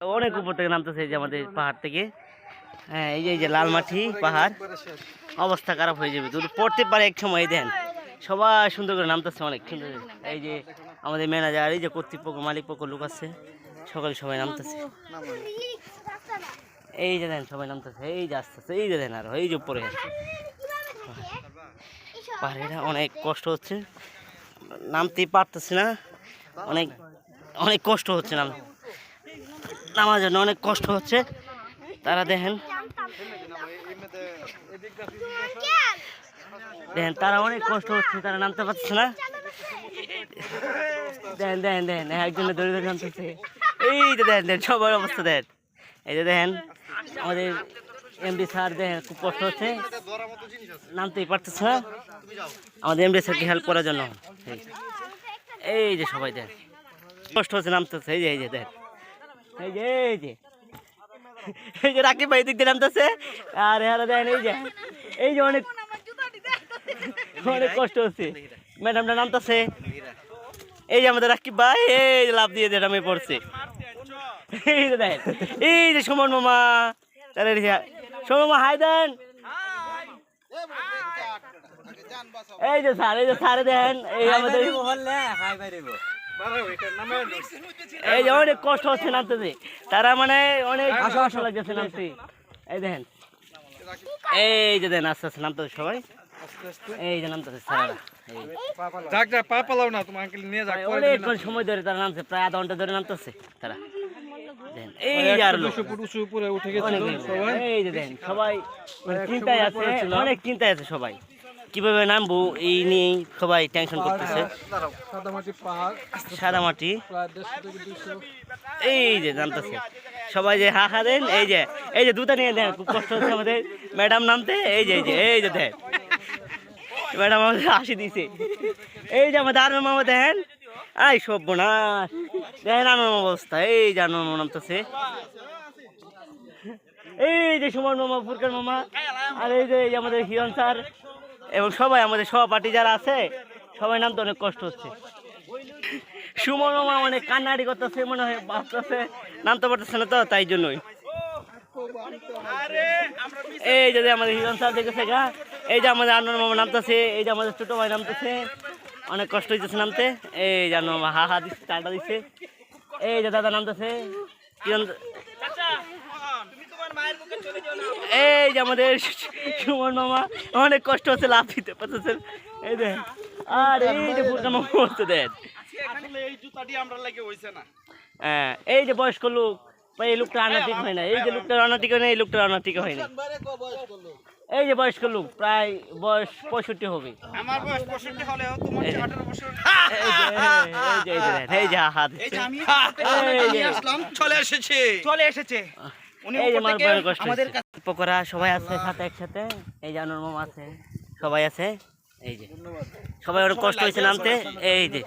অনেক উপর থেকে নামতেছে এই যে আমাদের পাহাড় থেকে। হ্যাঁ, এই যে লালমাটি পাহাড়, অবস্থা খারাপ হয়ে যাবে যদি পড়তে পারে এক সময়। দেন সবাই সুন্দর করে নামতেছে, অনেক সুন্দর। এই যে আমাদের ম্যানেজার, এই যে কর্তৃপক্ষ, মালিক পক্ষ লোক আছে, সবাই নামতেছে। এই যে দেন সবাই নামতেছে, এই যে আসতেছে, এই যে দেন আরো এই যে উপরে পাহাড়িরা অনেক কষ্ট হচ্ছে, নামতেই পারতেছি না। অনেক অনেক কষ্ট হচ্ছে নামার জন্য, অনেক কষ্ট হচ্ছে। তারা দেখেন দেখেন তারা অনেক কষ্ট হচ্ছে, তারা নামতে পারছে না। দেখেন দেখেন দেখেন একজনের দড়ি ধরে নামতেছে। এই যে দেখেন দেখেন সবার অবস্থা দেখেন। এই যে দেখেন আমাদের এমডি স্যার, দেখেন খুব কষ্ট হচ্ছে, নামতেই পারতেছে না। আমাদের এমডি স্যারকে হেল্প করার জন্য এই যে সবাই দেখেন কষ্ট হচ্ছে, নামতেছে। এই যে দেখেন এই যে রাকিব ভাই দিক দিয়ে নামতেছে। আর এরা দেখেন এই যে অনেক কষ্ট হচ্ছে, ম্যাডামটা নামতেছে। এই যে আমাদের রাকিব ভাই, এই যে লাভ দিয়ে নামে পড়ছে। এই যে দেখেন এই যে সুমন মামা, সুমন মামা হাই দেন। এই যে স্যারে দেখেন, এই আমাদের এই যে অনেক কষ্ট হচ্ছে নামতেছে, তারা মানে অনেক কষ্ট লাগতেছে নামতে। এই দেখেন এই যে দেন আস্তে আস্তে নামতেছে সবাই, এই যে নামতেছে স্যারেরা। অনেকক্ষণ সময় ধরে তারা নামছে, প্রায় আধা ঘন্টা ধরে নামতেছে তারা। এই যে আর এই যে দেন সবাই চিন্তায় আছে, অনেক চিন্তায় আছে সবাই, কিভাবে নামবো এই নিয়ে সবাই টেনশন করতেছে। সাদা মাটি এই যে নামতেছে সবাই, যে হা দেন। এই যে দুটা নিয়ে দেন, খুব কষ্ট হচ্ছে আমাদের ম্যাডাম নামতে। এই যে দেন ম্যাডাম আমাদের হাসি দিছে। এই যে আমাদের আনন্দ মামা দেখেন, আই সর্বনাশ দেখেন আনন্দ অবস্থা। এই যে আনন্দ মামা নামতেছে, এই যে সুমন মামা, ফুরকান মামা, আর এই যে আমাদের হিরণ স্যার এবং সবাই আমাদের সহপাঠী যারা আছে, সবাই নামতে অনেক কষ্ট হচ্ছে। সুমন মামা অনেক কান্নাকাটি করতেছে, মনে হয় বাঁচতেছে, নামতে পারতেছে না তো, তাই জন্যই। এই যে আমাদের হিরণ স্যার দেখেছে গা, এই যে আমাদের আনন্দ মামা নামতেছে, এই যে আমাদের ছোট ভাই নামতেছে, অনেক কষ্ট হইতেছে নামতে। এই যে আনন্দ মামা হা দিচ্ছে, টাটা দিচ্ছে। এই যে দাদা নামতেছে, এই যে আমাদের সুমন মামা অনেক কষ্ট হচ্ছে, লাভ দিতে পারতেছেন। এই দেন আর এই যে ফুরকান মামা বলতে দেন, হ্যাঁ এই যে বয়স্ক লোক, এই লোকটা আনা ঠিক হয় না, এই যে লোকটা আনা ঠিক হয় না, এই লোকটা আনা ঠিক হয় না। এই যে বয়স্ক লোক, প্রায় বয়স 65 হবে। আমার বয়স 65 হলেও তোমার 18 বছর। এই যে হাত চলে এসেছে এই যে আমাদের পকোড়া সবাই আছে সাথে একসাথে। এই যে আনন্দ মামা আছে, সবাই আছে। এই যে সবাই অনেক কষ্ট হয়েছে নামতে। এই যে